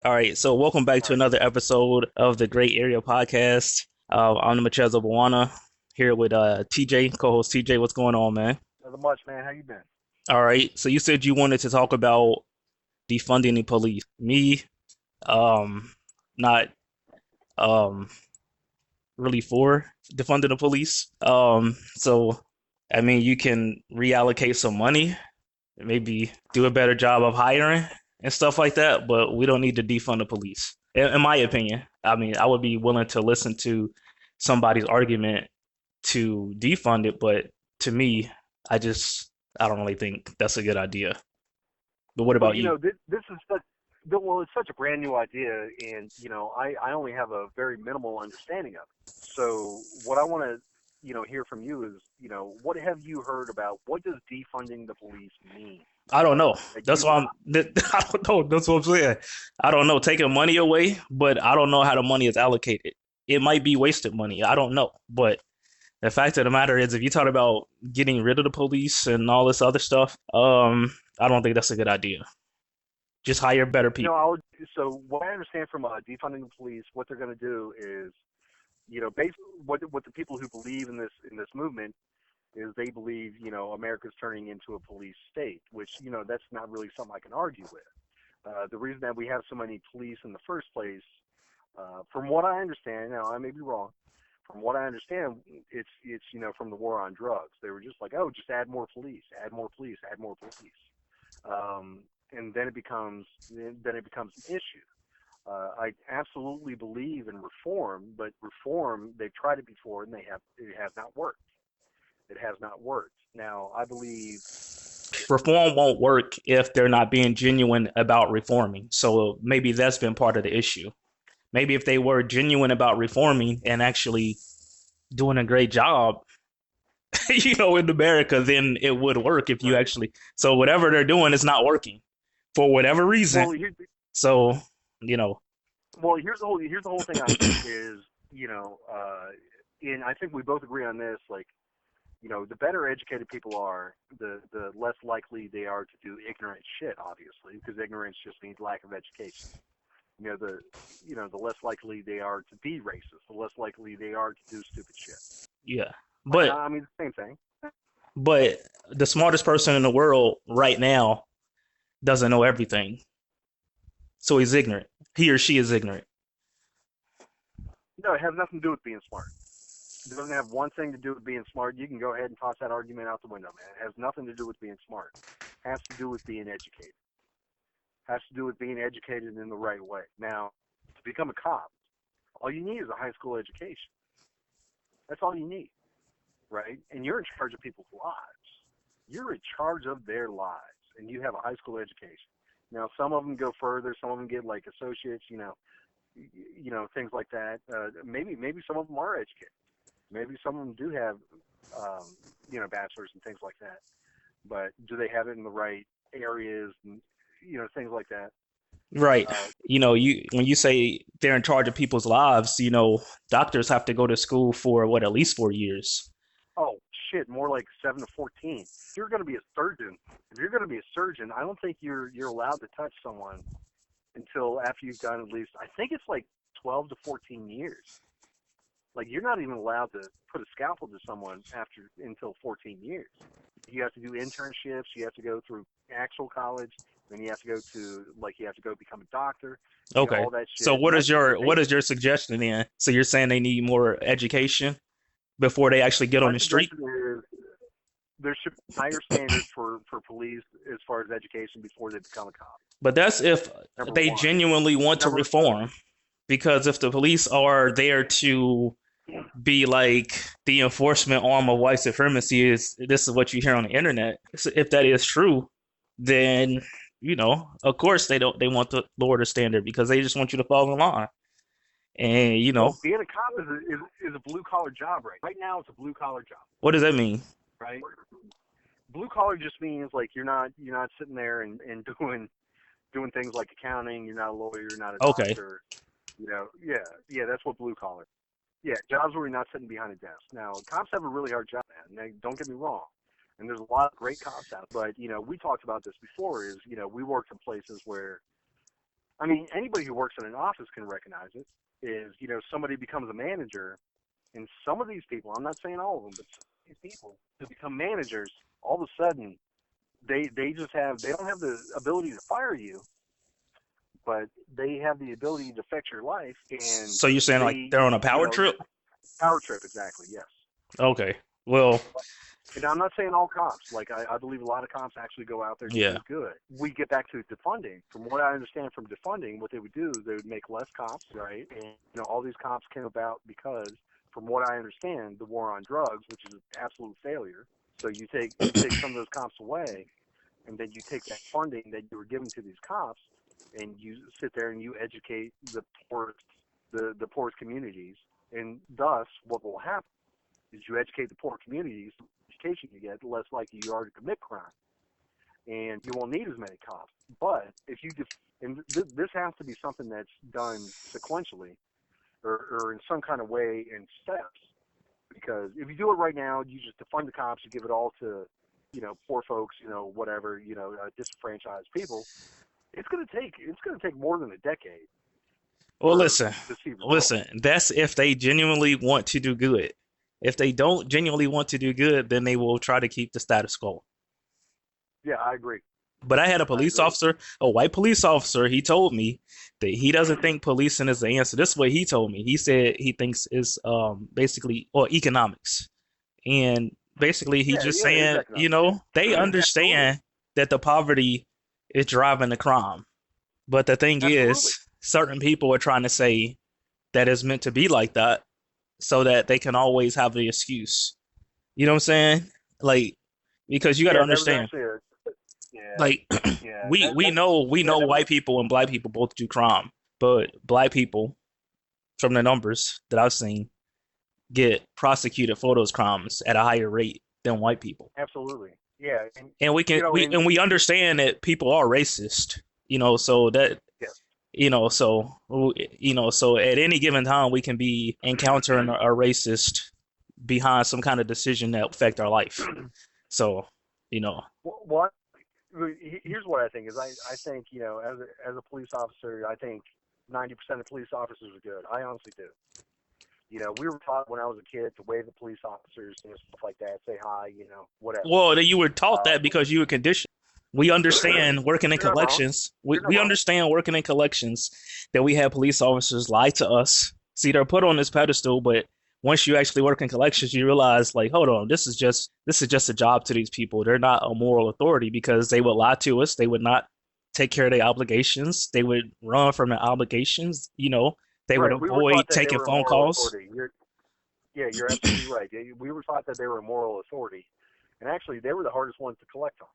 All right, so welcome back All to right. another episode of the Great Area Podcast. I'm the Mchezo Bwana here with TJ, co-host TJ. What's going on, man? Nothing much, man. How you been? All right, so you said you wanted to talk about defunding the police. Me, um, not um really for defunding the police. So I mean, you can reallocate some money, maybe do a better job of hiring and stuff like that, but we don't need to defund the police. In my opinion, I mean, I would be willing to listen to somebody's argument to defund it, but to me, I don't really think that's a good idea. But what Well, about you? this is such well, it's such a brand new idea, and I only have a very minimal understanding of it. So, what I want to, hear from you is, what have you heard about what does defunding the police mean? I don't know. That That's you, why I don't know. That's what I'm saying. I don't know. Taking money away, but I don't know how the money is allocated. It might be wasted money. I don't know. But the fact of the matter is, if you talk about getting rid of the police and all this other stuff, I don't think that's a good idea. Just hire better people. I'll, so what I understand from defunding the police, what they're going to do is, basically what the people who believe in this movement is they believe, America's turning into a police state, which, that's not really something I can argue with. The reason that we have so many police in the first place, from what I understand, now I may be wrong, from what I understand, it's from the war on drugs. They were just like, oh, just add more police, add more police, add more police, and then it becomes an issue. I absolutely believe in reform, but reform they've tried it before and it has not worked. It has not worked. Now I believe Reform won't work if they're not being genuine about reforming. So maybe that's been part of the issue. Maybe if they were genuine about reforming and actually doing a great job, in America, then it would work if you right. actually. So whatever they're doing is not working for whatever reason. Well, So, you know, here's the whole thing. I think is and I think we both agree on this. Like, the better educated people are, the less likely they are to do ignorant shit. Obviously, because ignorance just means lack of education. You know the the less likely they are to be racist. The less likely they are to do stupid shit. yeah. Right? But I mean, the same thing. but the smartest person in the world right now doesn't know everything. So he's ignorant. He or she is ignorant. No, it has nothing to do with being smart. It doesn't have one thing to do with being smart. You can go ahead and toss that argument out the window, man. It has nothing to do with being smart. It has to do with being educated. It has to do with being educated in the right way. Now, to become a cop, all you need is a high school education. That's all you need, right? And you're in charge of people's lives. You're in charge of their lives, and you have a high school education. Now, some of them go further. Some of them get like associates, things like that. Maybe some of them are educated. Maybe some of them do have, bachelors and things like that. But do they have it in the right areas and things like that? Right. Uh, You when you say they're in charge of people's lives, doctors have to go to school for what, at least 4 years. oh shit, more like 7 to 14. If you're going to be a surgeon, I don't think you're allowed to touch someone until after you've done at least. I think it's like 12 to 14 years. Like you're not even allowed to put a scalpel to someone after until 14 years. You have to do internships. You have to go through actual college. Then you have to go become a doctor. Okay. All that So shit. And that's just the what is basics. your suggestion then? So you're saying they need more education before they actually get on My the street? suggestion is there should be higher standards for police as far as education before they become a cop. But that's if Number they one. genuinely want to Number reform. Because if the police are there to be like the enforcement arm of white supremacy, is this is what you hear on the internet. So if that is true, then of course they want to lower the standard because they just want you to fall in line. And Well, being a cop is a blue collar job right now. It's a blue collar job, what does that mean? right? Blue collar just means like you're not sitting there and doing things like accounting. You're not a lawyer. You're not a Okay. doctor. Yeah. That's what blue collar. Yeah, jobs where you're not sitting behind a desk. Now, cops have a really hard job, man. Don't get me wrong. And there's a lot of great cops out there. But we talked about this before. Is we worked in places where I mean, anybody who works in an office can recognize it. Is, somebody becomes a manager, and some of these people, I'm not saying all of them, but some of these people who become managers, all of a sudden they just they don't have the ability to fire you, but they have the ability to affect your life, and So you're saying like they, they're on a power trip? power trip, exactly, yes. Okay. Well, And I'm not saying all cops. Like, I believe a lot of cops actually go out there to yeah. do good. We get back to defunding. From what I understand from defunding, what they would do is they would make less cops, right? And, all these cops came about because, from what I understand, the war on drugs, which is an absolute failure. So you take some of those cops away, and then you take that funding that you were giving to these cops, and you sit there and you educate the poorest communities. And thus, what will happen is you educate the poor communities. The education you get, the less likely you are to commit crime, and you won't need as many cops. But if you this has to be something that's done sequentially, or in some kind of way in steps. Because if you do it right now, you just defund the cops, you give it all to, poor folks, whatever, disenfranchised people. It's gonna take more than a decade. Well, listen. That's if they genuinely want to do good. If they don't genuinely want to do good, then they will try to keep the status quo. Yeah, I agree. But I had a police officer, a white police officer. He told me that he doesn't think policing is the answer. This is what he told me. He said he thinks it's basically or economics, and basically he's just saying, they understand that the poverty is driving the crime, but the thing is, certain people are trying to say that it's meant to be like that, so that they can always have the excuse. You know what I'm saying? Like, because you got to understand. Like, we know white people and black people both do crime, but black people, from the numbers that I've seen, get prosecuted for those crimes at a higher rate than white people. Absolutely, yeah. And we understand that people are racist. So that. Yeah. So at any given time we can be encountering a racist behind some kind of decision that affect our life. So, Well, here's what I think is I think, as a police officer, I think 90% of police officers are good. I honestly do. We were taught when I was a kid to wave at police officers and stuff like that, say hi, whatever. Well, you were taught that because you were conditioned. We understand working in collections. We understand working in collections that we have police officers lie to us. See, they're put on this pedestal, but once you actually work in collections, you realize, like, hold on, this is just a job to these people. They're not a moral authority because they would lie to us. They would not take care of their obligations. They would run from their obligations. They would avoid taking phone calls. You're absolutely right. We were taught that they were a moral authority, and actually, they were the hardest ones to collect on.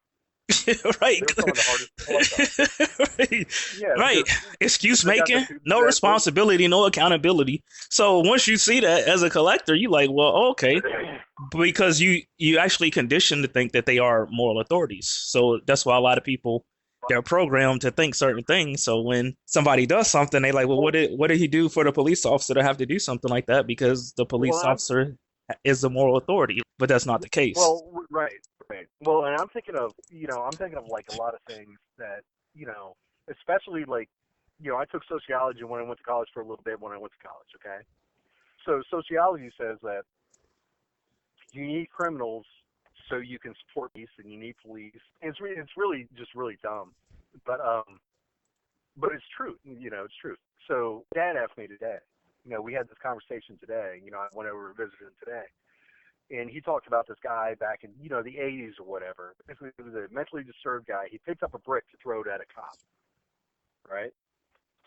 Right. They were some of the hardest to collect on. Right. Yeah, right. Excuse making, no responsibility, no accountability. So once you see that as a collector, you like, well, okay, because you actually conditioned to think that they are moral authorities. So that's why a lot of people, they're programmed to think certain things. So when somebody does something, they like, well, what did he do for the police officer to have to do something like that? Because the police officer is the moral authority, but that's not the case. Well, right. Well, and I'm thinking of like a lot of things that, especially like, I took sociology when I went to college for a little bit when I went to college, okay? So sociology says that you need criminals so you can support police, and you need police. And it's really just really dumb. But it's true, it's true. So Dad asked me today, we had this conversation today, when I were visiting today. And he talked about this guy back in, the 80s or whatever. Basically, he was a mentally disturbed guy. He picked up a brick to throw it at a cop, right?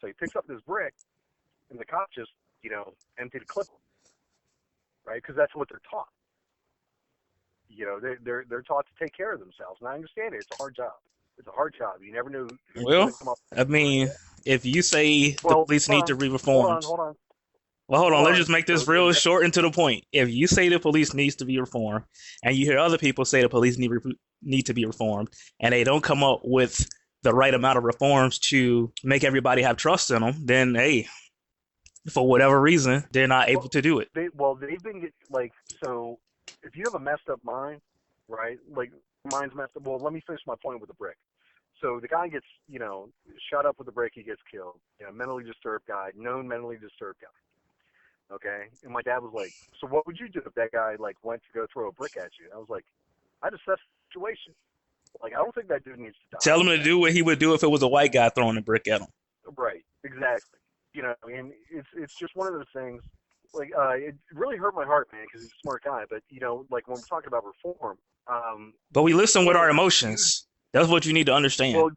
So he picks up this brick, and the cop just, emptied a clip, right? Because that's what they're taught. They're taught to take care of themselves. And I understand it. It's a hard job. It's a hard job. You never knew who's going to come up. I mean, if you say the police need to be reformed. Hold on. Well, hold on. Let's just make this real short and to the point. If you say the police needs to be reformed, and you hear other people say the police need to be reformed, and they don't come up with the right amount of reforms to make everybody have trust in them, then hey, for whatever reason, they're not able to do it. They've been so. If you have a messed up mind, right? Like mine's messed up. Well, let me finish my point with the brick. So the guy gets, shot up with a brick. He gets killed. Mentally disturbed guy, known mentally disturbed guy. Okay, and my dad was like, "So what would you do if that guy like went to go throw a brick at you?" I was like, "I'd assess the situation. Like, I don't think that dude needs to Tell die." him to do what he would do if it was a white guy throwing a brick at him. Right, exactly. And it's just one of those things. Like, it really hurt my heart, man, because he's a smart guy. But like when we're talking about reform, But we you listen with our can't use. emotions. That's what you need to understand. Well,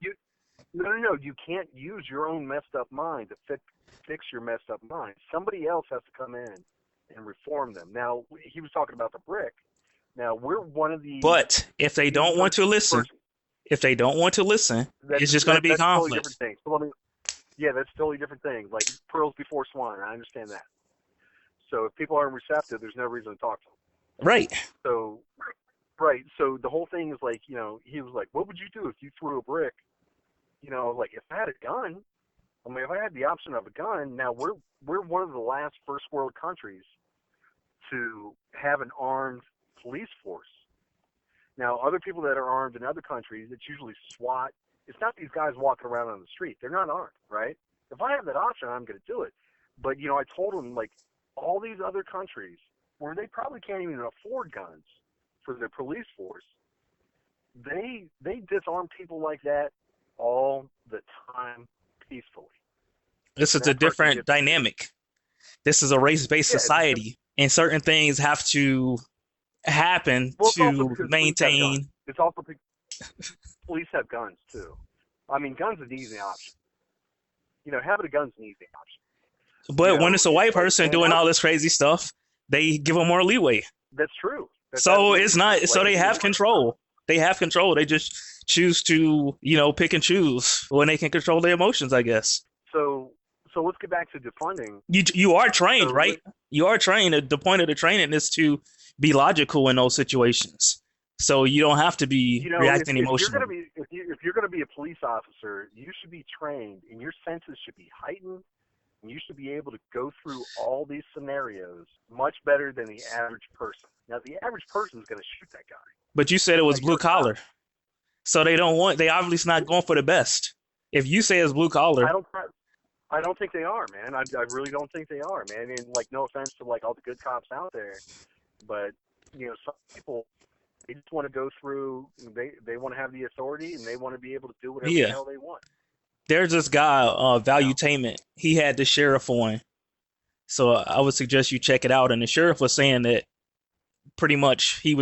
no. You can't use your own messed up mind to fix your messed up mind. Somebody else has to come in and reform them. Now, he was talking about the brick. Now, we're one of the But if they don't want to listen, person. it's just going to be That's a totally different conflict. thing. So yeah, that's a totally different thing. Like pearls before swine. I understand that. So if people aren't receptive, there's no reason to talk to them. Right. So, right. So the whole thing is like, he was like, "What would you do if you threw a brick?" Like if I had a gun. I mean, if I had the option of a gun, now we're one of the last first world countries to have an armed police force. Now, other people that are armed in other countries, it's usually SWAT. It's not these guys walking around on the street. They're not armed, right? If I have that option, I'm going to do it. But, I told them, like, all these other countries where they probably can't even afford guns for their police force, they disarm people like that all the time peacefully. This And is a that person different gets killed. dynamic. This is a race-based Yeah, society, and certain things have to happen well, it's also to because police have guns. maintain. It's also because police have guns, too. I mean, guns is an easy option. Having a gun's an easy option. But when it's a It's white like, person man, doing all this crazy stuff, they give them more leeway. that's true. That's So absolutely it's not. true. So Like, they have control. They have control. They just choose to, pick and choose when they can control their emotions, I guess. so let's get back to defunding. You are trained, So, right? You are trained. The point of the training is to be logical in those situations. So you don't have to be reacting if you're gonna emotionally. be if you're gonna be a police officer, you should be trained, and your senses should be heightened, and you should be able to go through all these scenarios much better than the average person. Now, the average person is gonna shoot that guy. But you said it was Like, you're blue a cop. collar. So they don't want. They obviously not going for the best. If you say it's blue collar, I don't. I don't think they are, man. I really don't think they are, man. And like, no offense to like all the good cops out there, but some people, they just want to go through. They want to have the authority, and they want to be able to do whatever the yeah. hell they want. There's this guy, You know. Valuetainment. He had the sheriff on, so I would suggest you check it out. And the sheriff was saying that pretty much he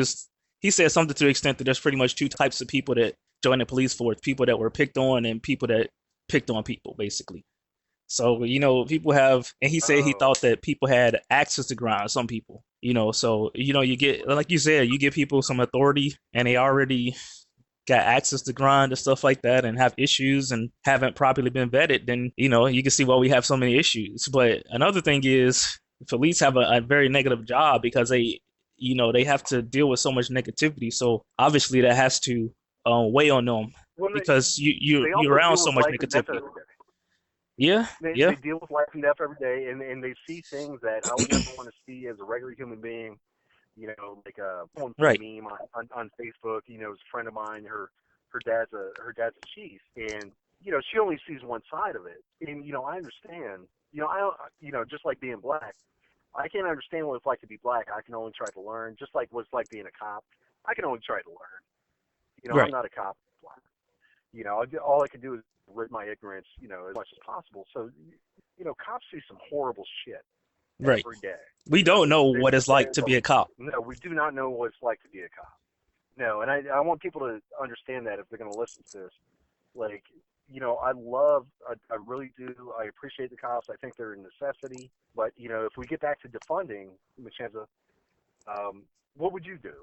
said something to the extent that there's pretty much two types of people that join the police force: people that were picked on and people that picked on people, basically. So, people have, and he said he Oh, thought that people had access to grind, some people, so, you get, like you said, you give people some authority and they already got access to grind and stuff like that and have issues and haven't properly been vetted, then, you can see why we have so many issues. But another thing is police have a very negative job because they have to deal with so much negativity. So obviously that has to weigh on them well, because they you're also around deal so with much life and death negativity. every day. Yeah, They yeah, deal with life and death every day, and they see things that I would never want to see as a regular human being. Like someone put a right. meme on Facebook. It was a friend of mine. Her dad's a chief, and she only sees one side of it. And I understand. Just like being black, I can't understand what it's like to be black. I can only try to learn. Just like what it's like being a cop, I can only try to learn. I'm Right, not a cop. All I can do is rid my ignorance, as much as possible. So, cops see some horrible shit right. every day. We don't know what it's like to But be a cop. no, we do not know what it's like to be a cop. No, and I want people to understand that if they're going to listen to this. Like, I really do. I appreciate the cops. I think they're a necessity. But, if we get back to defunding, Mchezo, what would you do?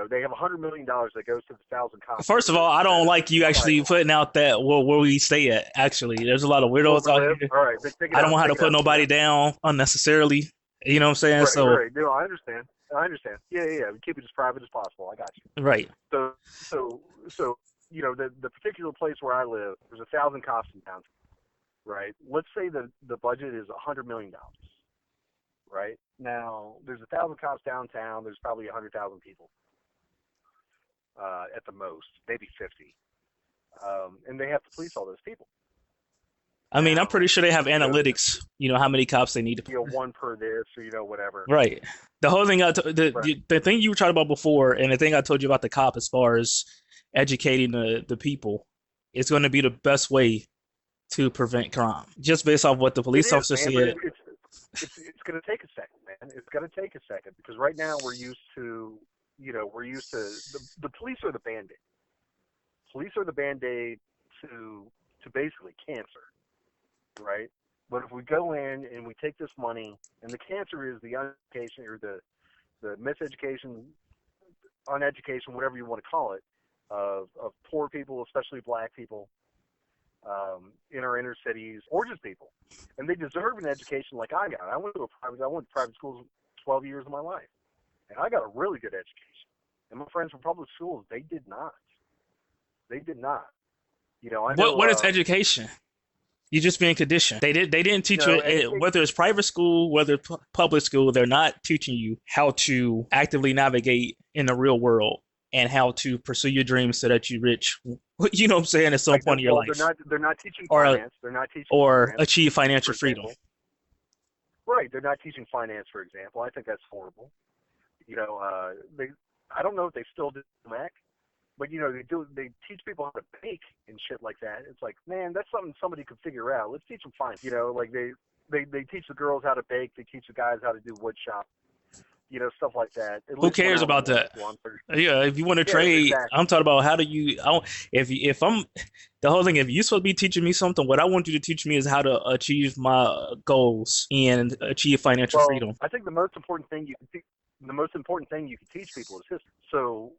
They have $100 million that goes to the 1,000 cops. First of all, I don't like you actually Right. putting out that where we stay at. Actually, there's a lot of Where weirdos we out live? here. All right, take it I don't out. want how Take to it put out. nobody down unnecessarily. You know what I'm saying? Right, So, right. No, I understand. I understand. Yeah. We keep it as private as possible. I got you. right. So the particular place where I live, there's 1,000 cops in town. Right. Let's say the budget is $100 million. Right. Now there's 1,000 cops downtown. There's probably 100,000 people at the most, maybe 50. and they have to police all those people. I mean, I'm Now, pretty sure they have you know, analytics. You know how many cops they need to. one per this or whatever. Right. The whole thing Right. the thing you were talking about before, and the thing I told you about the cop as far as educating the people, is going to be the best way to prevent crime. Just based off what the It police is, officer man, but said. it's going to take a second, man. It's going to take a second because right now we're used to the police are the band-aid. Police are the band-aid to basically cancer, right? But if we go in and we take this money, and the cancer is the uneducation or the miseducation, uneducation, whatever you want to call it, of poor people, especially black people, in our inner cities, or just people, and they deserve an education like I got. I went to private schools 12 years of my life, and I got a really good education. And my friends from public schools, they did not. They did not. I know. What is education? You're just being conditioned. They didn't teach you whether it's private school, whether it's public school. They're not teaching you how to actively navigate in the real world and how to pursue your dreams so that you're rich. You know what I'm saying? At some point in your life, they're not teaching finance. They're not teaching or achieve financial freedom. Right. They're not teaching finance, for example. I think that's horrible. I don't know if they still do Mac, but they teach people how to bake and shit like that. It's like, man, that's something somebody could figure out. Let's teach them finance. Like they teach the girls how to bake. They teach the guys how to do wood shop. Stuff like that. Who cares about that? Yeah, if you want to trade, exactly. I'm talking about how do you. If I'm the whole thing. If you're supposed to be teaching me something, what I want you to teach me is how to achieve my goals and achieve financial freedom. I think the most important thing you can teach people is history. So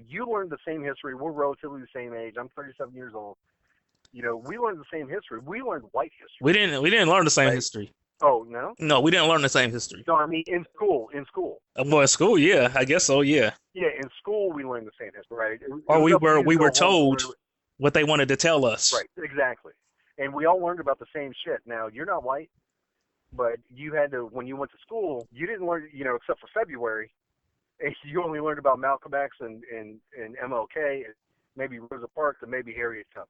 you learned the same history. We're relatively the same age. I'm 37 years old. We learned the same history. We learned white history. We didn't learn the same history. Oh, no? No, we didn't learn the same history. No, I mean in school. Well, in school, yeah, I guess so, yeah. Yeah, in school we learned the same history, right? Or we were told what they wanted to tell us. Right, exactly. And we all learned about the same shit. Now, you're not white, but you had to, when you went to school, you didn't learn, except for February, and you only learned about Malcolm X and MLK and maybe Rosa Parks and maybe Harriet Tubman,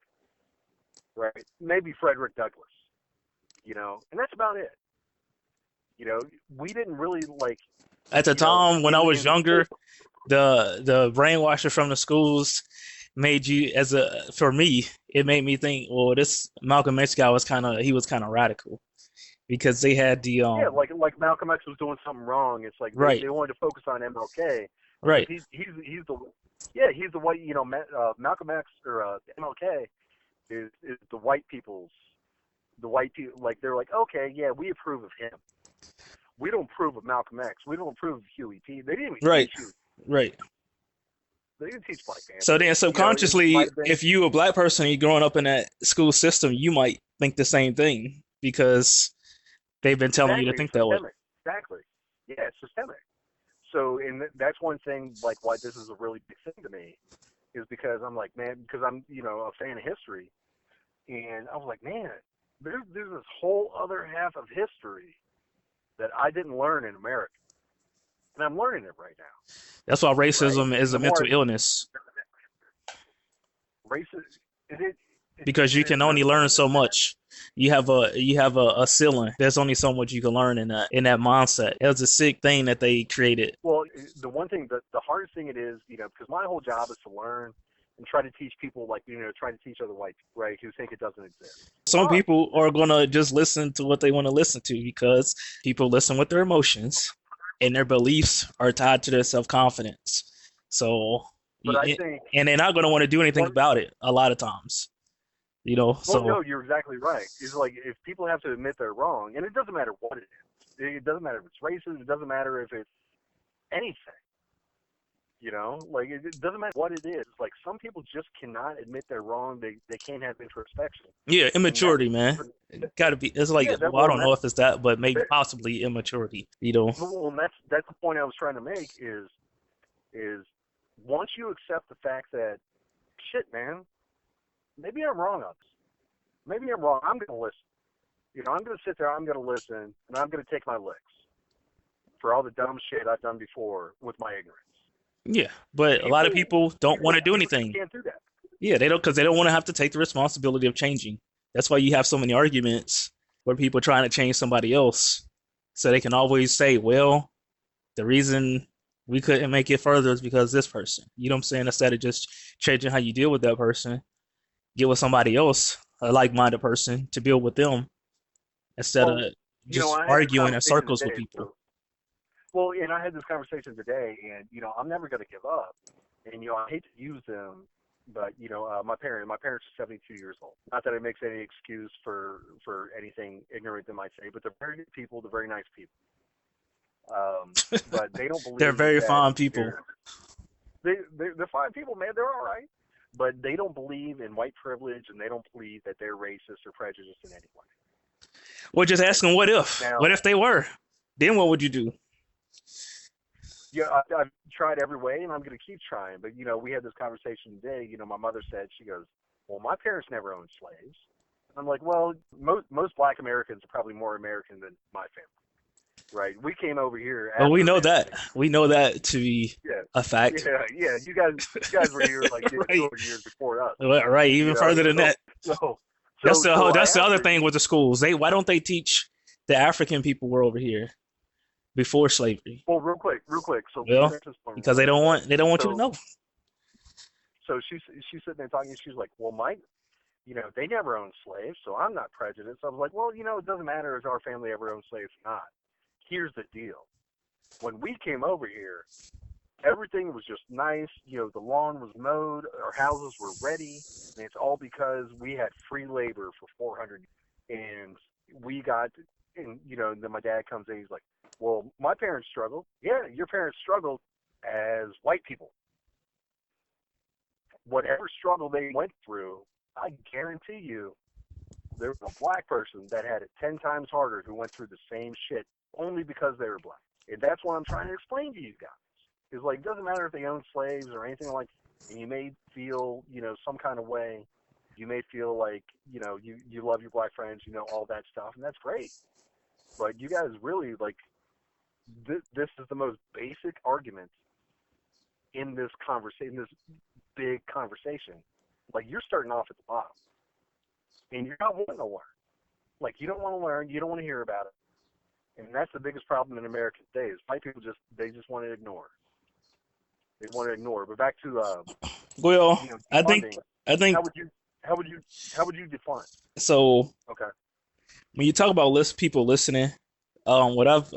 right? Maybe Frederick Douglass, and that's about it. We didn't really at the time when I was younger, the brainwashing from the schools made you for me, it made me think, well, this Malcolm X guy was kind of radical because they had the like Malcolm X was doing something wrong. It's like they wanted to focus on MLK. Right. He's the white, Malcolm X or MLK is the white people, like they're like, okay, yeah, we approve of him. We don't approve of Malcolm X. We don't approve of Huey P. They didn't even teach Huey. Right. They didn't teach Black Panther. So then subconsciously, if you a black person and you're growing up in that school system, you might think the same thing because they've been telling you to think that way. Exactly. Yeah, it's systemic. So, and that's one thing, like, why this is a really big thing to me, is because I'm like, man, because I'm, a fan of history, and I was like, man, there's this whole other half of history that I didn't learn in America, and I'm learning it right now. That's why racism is a mental illness. Because you can only learn so much. You have a ceiling. There's only so much you can learn in that mindset. It was a sick thing that they created. Well, the one thing, the hardest thing it is, because my whole job is to learn and try to teach people, try to teach other white people, right, who think it doesn't exist. Some people are gonna just listen to what they want to listen to because people listen with their emotions, and their beliefs are tied to their self-confidence. So, and they're not gonna want to do anything about it a lot of times. Well, no, you're exactly right. It's like if people have to admit they're wrong, and it doesn't matter what it is. It doesn't matter if it's racist. It doesn't matter if it's anything. It doesn't matter what it is. It's like some people just cannot admit they're wrong. They can't have introspection. Yeah, immaturity, man. Gotta be. It's like, I don't know if it's that, but maybe possibly immaturity. Well, and that's the point I was trying to make is once you accept the fact that shit, man, maybe I'm wrong on this. Maybe I'm wrong. I'm gonna listen. I'm gonna sit there. I'm gonna listen, and I'm gonna take my licks for all the dumb shit I've done before with my ignorance. Yeah, but a lot of people don't want to do anything. Can't do that. Yeah, they don't because they don't want to have to take the responsibility of changing. That's why you have so many arguments where people are trying to change somebody else, so they can always say, "Well, the reason we couldn't make it further is because this person." You know what I'm saying? Instead of just changing how you deal with that person, get with somebody else, a like-minded person, to build with them instead of Well, just I had this arguing in conversation circles with today. people. Well, and I had this conversation today, and I'm never going to give up. And I hate to use them, but my parents are 72 years old. Not that it makes any excuse for anything ignorant they might say, but they're very good people. They're very nice people. But they don't They're believe very that fine people. they're fine people, man. They're all right, but they don't believe in white privilege, and they don't believe that they're racist or prejudiced in any way. We're just Right asking, what if? now, What if they were? Then what would you do? yeah, I've tried every way, and I'm going to keep trying. But we had this conversation today. My mother said, she goes, "Well, my parents never owned slaves." And I'm like, "Well, most Black Americans are probably more American than my family, right? We came over here Well, we after know that. emancipation. We know that to be Yeah, a fact. yeah. You guys were here like Right. 200 years before us, Right. Even further than So that. so That's the whole. so I That's the asked other her. thing with the schools. Why don't they teach the African people were over here before slavery? Well, real quick. So let me Well, finish this point because real quick. they don't want you to So know. she's sitting there talking. She's like, "Well, Mike, they never owned slaves, so I'm not prejudiced." I was like, "Well, it doesn't matter if our family ever owned slaves or not. Here's the deal. When we came over here, everything was just nice. The lawn was mowed, our houses were ready, and it's all because we had free labor for 400 years. And we got, and then my dad comes in, he's like, "Well, my parents struggled." "Yeah, your parents struggled as white people. Whatever struggle they went through, I guarantee you there was a black person that had it 10 times harder who went through the same shit only because they were black." And that's what I'm trying to explain to you guys. Is like, it doesn't matter if they owned slaves or anything like that. And you may feel, some kind of way. You may feel like, you love your black friends, all that stuff, and that's great. But you guys really, like, this is the most basic argument in this conversation, this big conversation. Like, you're starting off at the bottom, and you're not wanting to learn. Like, you don't want to learn, you don't want to hear about it. And that's the biggest problem in America today is white people just want to ignore. They want to ignore. But back to Well, defunding. I How think would you how would you how would you defund? so. Okay. When you talk about people listening, what I've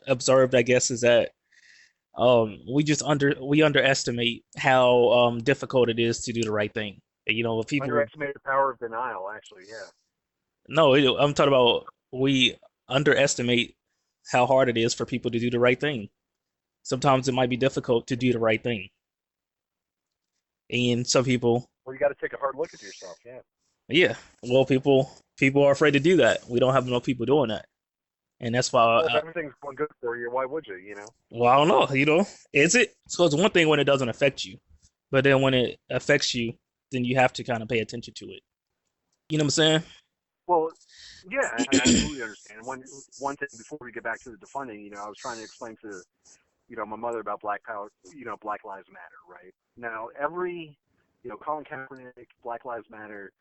observed, I guess, is that we underestimate how difficult it is to do the right thing. People. Underestimate the power of denial. Actually, yeah. No, I'm talking about we underestimate how hard it is for people to do the right thing. Sometimes it might be difficult to do the right thing, and some people, Well, you got to take a hard look at yourself. Yeah. yeah, well, people are afraid to do that. We don't have enough people doing that, and that's why. Well, if everything's going good for you, why would you? Well, I don't know. Is it? So it's one thing when it doesn't affect you, but then when it affects you, then you have to kind of pay attention to it. You know what I'm Well, yeah, I absolutely understand. One thing before we get back to the defunding, I was trying to explain to my mother about Black Power, Black Lives Matter, right? Now, every, Colin Kaepernick, Black Lives Matter,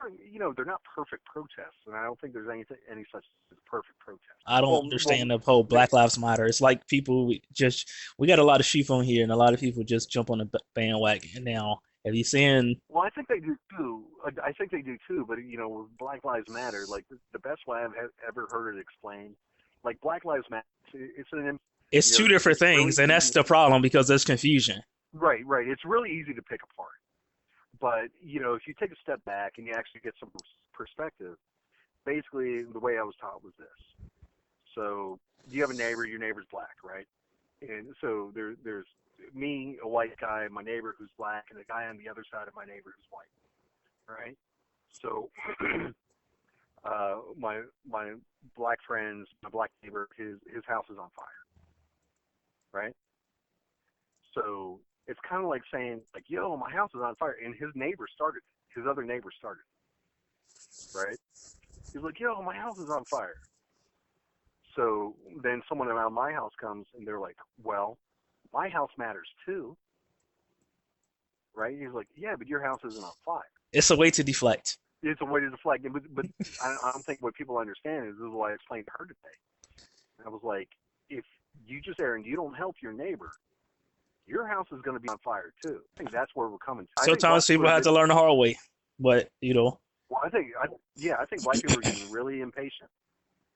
they're not perfect protests, and I don't think there's any such as perfect protest. I don't Well, understand the whole Black Lives Matter. It's like people we got a lot of sheep on here, and a lot of people just jump on the bandwagon. Now, have you seen? well, I think they do too. I think they do too. But with Black Lives Matter, like the best way I've ever heard it explained, like Black Lives Matter, it's an It's two different it's really things, and that's easy. the problem because there's confusion. Right, right. It's really easy to pick apart. But if you take a step back and you actually get some perspective, basically the way I was taught was this. So you have a neighbor. Your neighbor's black, right? And so there's me, a white guy, my neighbor who's black, and a guy on the other side of my neighbor who's white, right? So my black friends, my black neighbor, his house is on fire, right? So it's kind of like saying, like, "Yo, my house is on fire," and his neighbor started it. His other neighbor started it, right? He's like, "Yo, my house is on fire." So then someone around my house comes and they're like, "Well, my house matters too." right? He's like, yeah, but your house isn't on fire. It's a way to deflect. It's a way to deflect. But I don't think what people understand is this is what I explained to her today. I was like, if you just there and you don't help your neighbor, your house is going to be on fire too. I think that's where we're coming to. I think Sometimes black people people are have to getting, learn the hard way, but well, I think black people are getting really impatient.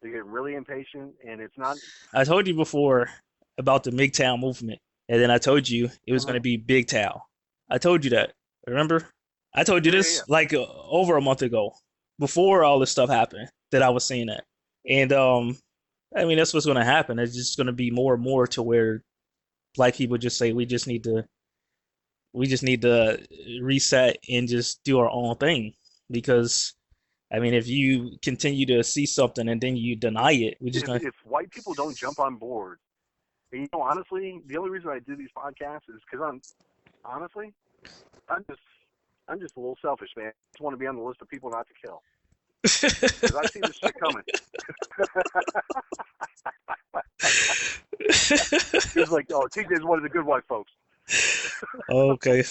They're getting really impatient, and it's not. I told you before about the MGTOW movement, and then I told you it was going to Mhm. be Big Town. I told you that. Remember? I told you Yeah, yeah, this like over a month ago, before all this stuff happened, that I was saying that. And I mean that's what's going to happen. It's just going to be more and more to where black people just say we just need to reset and just do our own thing because I mean if you continue to see something and then you deny it, we're just yeah. going to If white people don't jump on board, and, honestly, the only reason I do these podcasts is because honestly, I'm just I'm just a little selfish, man. I just want to be on the list of people not to kill because I see this shit coming. He's like, oh, TJ's one of the good white folks. Okay.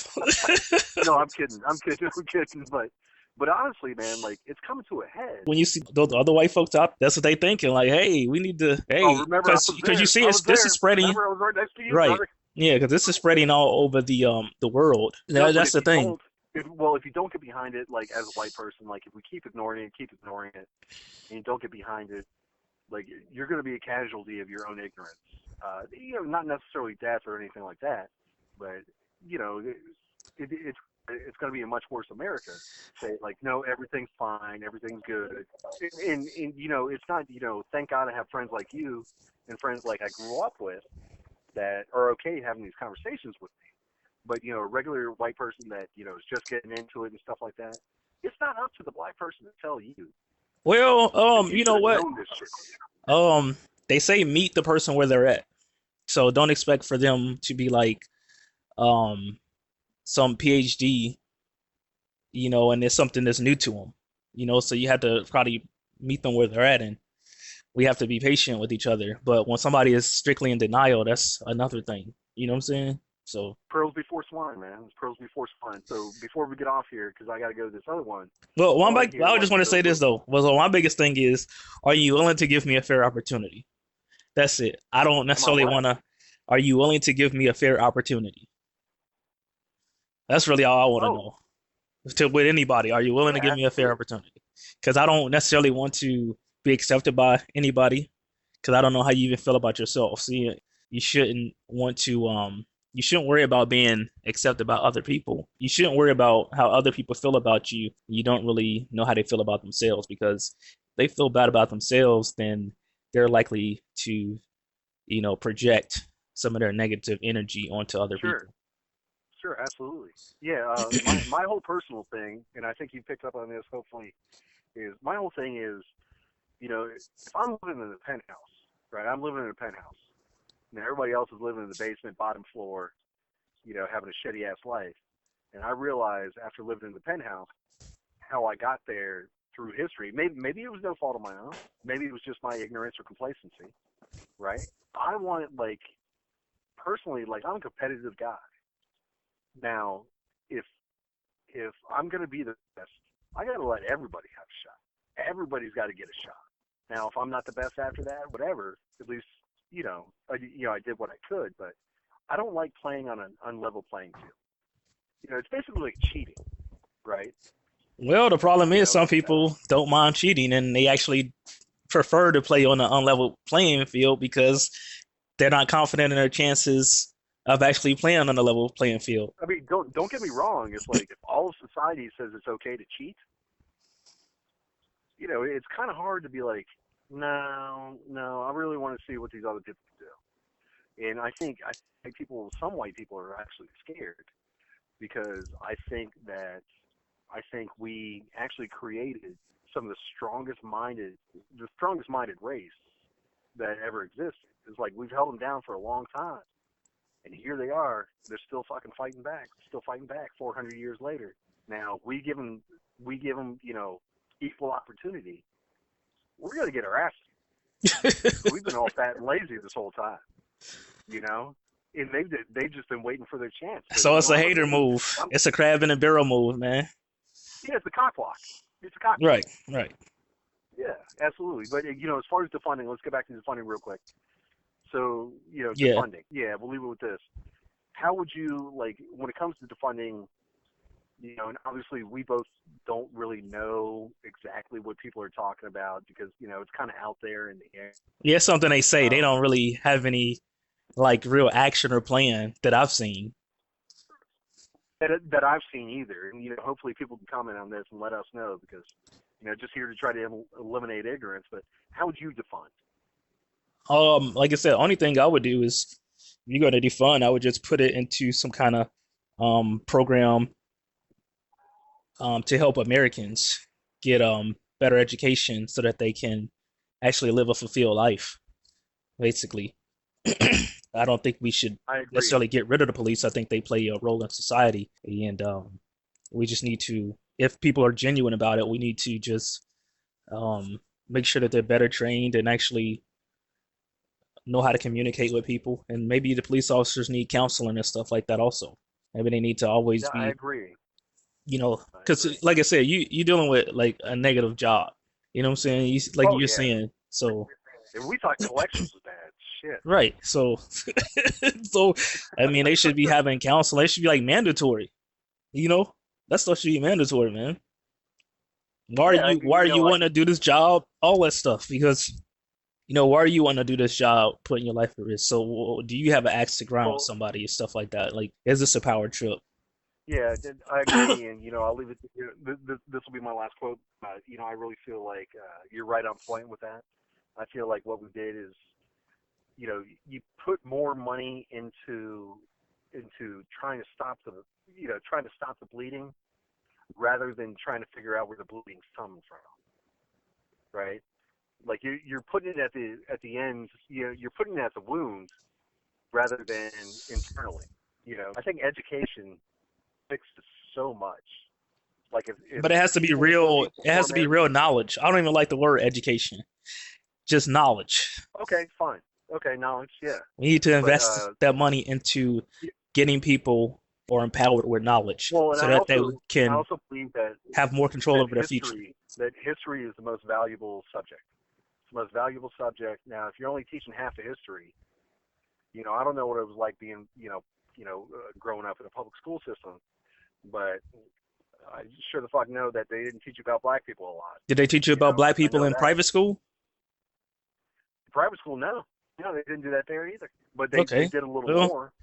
No, I'm kidding. I'm kidding. I'm kidding. But honestly, man, like it's coming to a head. When you see those other white folks out, that's what they thinking. Like, hey, we need to, Oh, hey, remember I because was you there. see, I was this is there. spreading, Remember I was right next to you, right? brother. Yeah, because this is spreading all over the world. No, but That's if the you thing. don't, if you don't get behind it, like as a white person, like if we keep ignoring it, and you don't get behind it, like you're going to be a casualty of your own ignorance. Not necessarily death or anything like that, but it's going to be a much worse America. Say like, no, everything's fine, everything's good, and it's not. Thank God I have friends like you and friends like I grew up with that are okay having these conversations with me. But a regular white person that is just getting into it and stuff like that, it's not up to the black person to tell you Well, because you you should know have what? known this shit. They say meet the person where they're at. So don't expect for them to be like, um, some PhD, and it's something that's new to them, So you have to probably meet them where they're at, and we have to be patient with each other. But when somebody is strictly in denial, that's another thing. You know what I'm saying? So, Pearls before swine, man. It's pearls before swine. So before we get off here, because I got to go to this other one, well, I want to hear I like just want to the say this though. Well, so my biggest thing is, are you willing to give me a fair opportunity? That's it. I don't am I necessarily what? want to. Are you willing to give me a fair opportunity? That's really all I want to Oh, know. To with anybody, are you willing to yeah, give me a fair absolutely. opportunity? Because I don't necessarily want to be accepted by anybody. Because I don't know how you even feel about yourself. See, you shouldn't want to. You shouldn't worry about being accepted by other people. You shouldn't worry about how other people feel about you. You don't really know how they feel about themselves because if they feel bad about themselves, then they're likely to, project some of their negative energy onto other Sure, people. sure, absolutely. Yeah, my whole personal thing, and I think you picked up on this. Hopefully, is my whole thing is if I'm living in a penthouse, right? I'm living in a penthouse, and everybody else is living in the basement, bottom floor, having a shitty ass life. And I realized after living in the penthouse how I got there through history. Maybe it was no fault of my own. Maybe it was just my ignorance or complacency, right? I wanted personally, I'm a competitive guy. Now, if I'm gonna be the best, I gotta let everybody have a shot. Everybody's got to get a shot. Now, if I'm not the best after that, whatever. At least I did what I could, but I don't like playing on an unlevel playing field. It's basically like cheating, right? Well, the problem You is know, some people don't mind cheating and they actually prefer to play on an unlevel playing field because they're not confident in their chances of actually playing on a level playing field. I mean, don't get me wrong. It's like if all of society says it's okay to cheat, it's kind of hard to be like, no, no, I really want to see what these other people do. And I think some white people are actually scared because I think we actually created some of the strongest minded race that ever existed. It's like we've held them down for a long time, and here they are. They're still fucking fighting back. Still fighting back 400 years later. Now we give them equal opportunity. We're gonna get our asses. We've been all fat and lazy this whole time. You know. and they've just been waiting for their chance. So You it's know, a I'm hater move. It's a crab in a barrel move, man. yeah, it's a cock block. It's a cock block. Right, right. Yeah, absolutely. But as far as defunding, let's get back to defunding real quick. So Yeah. defunding. Yeah, we'll leave it with this. How would you when it comes to defunding? And obviously we both don't really know exactly what people are talking about because it's kind of out there in the air. Yeah, it's something they say. They Um, don't really have any like real action or plan that I've seen. that I've seen either. And hopefully people can comment on this and let us know because just here to try to eliminate ignorance. But how would you defund? Like I said, only thing I would do is if you're going to defund, I would just put it into some kind of program to help Americans get better education so that they can actually live a fulfilled life, basically. I don't think we should I agree. necessarily get rid of the police. I think they play a role in society, and we just need to, if people are genuine about it, we need to just um, make sure that they're better trained and actually know how to communicate with people. And maybe the police officers need counseling and stuff like that also. Maybe they need to always Yeah, I be, agree. I because agree. like I said, you dealing with like a negative job. You know what I'm saying? Like Oh you're yeah. saying. So If we thought collections was bad, shit. right. So so I mean they should be having counseling. They should be like mandatory. You know? That stuff should be mandatory, man. Yeah, Why are you wanting to do this job? All that stuff. Because why are you wanting to do this job, putting your life at risk? So do you have an axe to grind with well, somebody and stuff like that? Like, is this a power trip? yeah, I agree, and I'll leave it. This will be my last quote. I really feel like you're right on point with that. I feel like what we did is, you put more money into trying to stop the bleeding rather than trying to figure out where the bleeding's coming from, right? Like you're putting it at the end. You're putting it at the wound rather than internally. I think education fixes so much. Like if But it has to be more real. people, It more has to be Americans. real knowledge. I don't even like the word education. Just knowledge. Okay, fine. Okay, knowledge, yeah. We need to But invest that money into getting people or empowered with knowledge well, and so I that they also I can also believe that have more control that over their future. history is the most valuable subject. It's the most valuable subject. Now, if you're only teaching half the history, I don't know what it was like being, growing up in a public school system, but I sure the fuck know that they didn't teach you about black people a lot. Did they teach you about black I people know in that. private school? Private school, no. No, they didn't do that there either. But they Okay. did a little Well, more.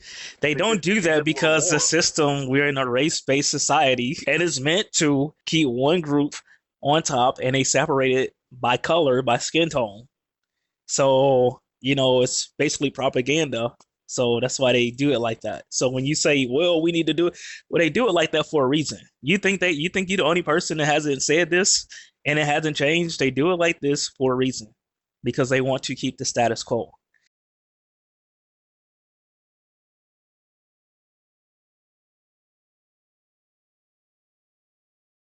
they don't do They that did a little because the more. system, we're in a race-based society and it's meant to keep one group on top and they separate it by color, by skin tone. So, it's basically propaganda. So that's why they do it like that. So when you say, well, we need to do it, well, they do it like that for a reason. You think you're the only person that hasn't said this and it hasn't changed? They do it like this for a reason because they want to keep the status quo.